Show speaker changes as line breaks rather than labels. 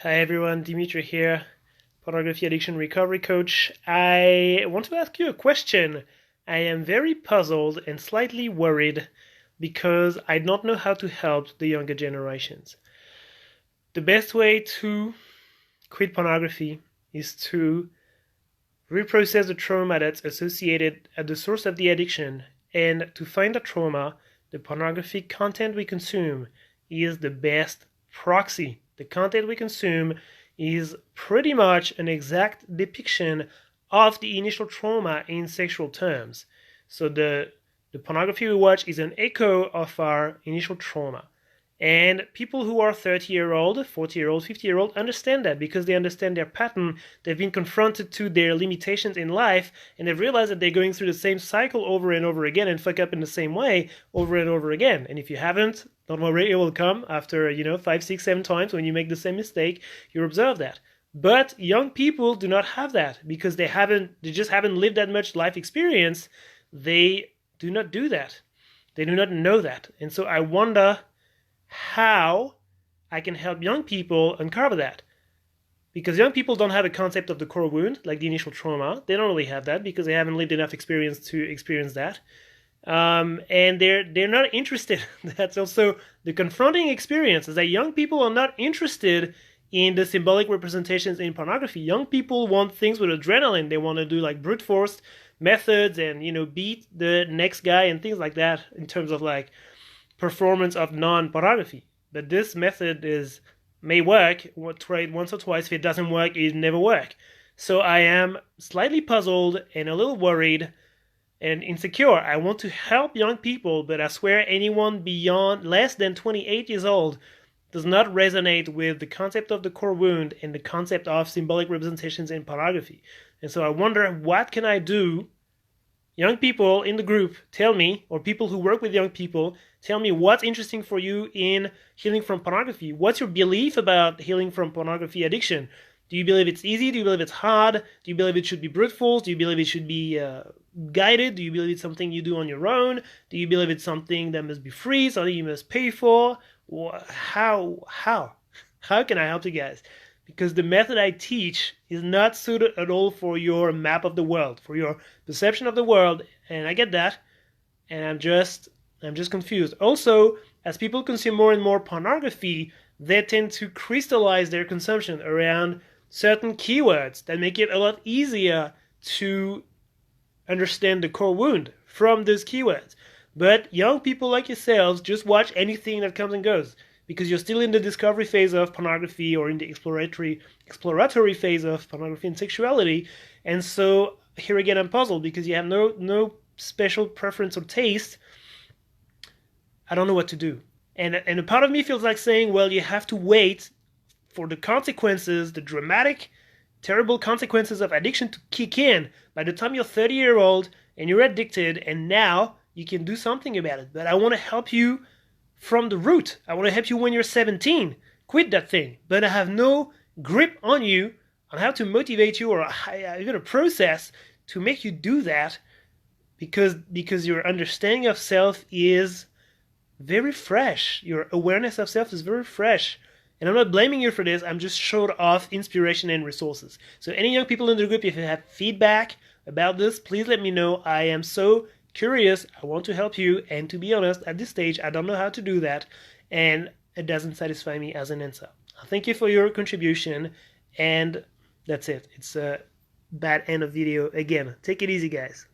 Hi everyone, Dimitri here, Pornography Addiction Recovery Coach. I want to ask you a question. I am very puzzled and slightly worried because I don't know how to help the younger generations. The best way to quit pornography is to reprocess the trauma that's associated at the source of the addiction, and to find the trauma, the pornographic content we consume is the best proxy. The content we consume is pretty much an exact depiction of the initial trauma in sexual terms. So the pornography we watch is an echo of our initial trauma. And people who are 30-year-old, 40-year-old, 50-year-old understand that because they understand their pattern. They've been confronted to their limitations in life, and they've realized that they're going through the same cycle over and over again and fuck up in the same way over and over again. And if you haven't, don't worry, it will come after, 5, 6, 7 times when you make the same mistake, you observe that. But young people do not have that because they just haven't lived that much life experience. They do not do that. They do not know that. And so I wonder how I can help young people uncover that. Because young people don't have a concept of the core wound, like the initial trauma. They don't really have that because they haven't lived enough experience to experience that. And they're not interested. That's also the confronting experience, is that young people are not interested in the symbolic representations in pornography. Young people want things with adrenaline. They want to do like brute force methods and, beat the next guy and things like that in terms of like performance of non-pornography. But this method may work. Try it once or twice. If it doesn't work, it never work. So I am slightly puzzled and a little worried and insecure. I want to help young people, but I swear anyone beyond less than 28 years old does not resonate with the concept of the core wound and the concept of symbolic representations in pornography. And so I wonder, what can I do? Young people in the group, tell me, or people who work with young people, tell me what's interesting for you in healing from pornography. What's your belief about healing from pornography addiction? Do you believe it's easy? Do you believe it's hard? Do you believe it should be brute force? Do you believe it should be guided? Do you believe it's something you do on your own? Do you believe it's something that must be free, something you must pay for? How can I help you guys? Because the method I teach is not suited at all for your map of the world, for your perception of the world, and I get that, and I'm just confused. Also, as people consume more and more pornography, they tend to crystallize their consumption around certain keywords that make it a lot easier to understand the core wound from those keywords. But young people like yourselves just watch anything that comes and goes, because you're still in the discovery phase of pornography or in the exploratory phase of pornography and sexuality. And so here again, I'm puzzled because you have no special preference or taste. I don't know what to do. And a part of me feels like saying, well, you have to wait for the consequences, the dramatic, terrible consequences of addiction to kick in by the time you're 30-year-old and you're addicted, and now you can do something about it. But I want to help you from the root. I want to help you when you're 17. Quit that thing. But I have no grip on you on how to motivate you or even a process to make you do that because your understanding of self is very fresh. Your awareness of self is very fresh. And I'm not blaming you for this. I'm just short of inspiration and resources. So any young people in the group, if you have feedback about this, please let me know. I am so curious. I want to help you, and to be honest, at this stage I don't know how to do that, and it doesn't satisfy me as an answer. Thank you for your contribution, and that's it. It's a bad end of video again. Take it easy, guys.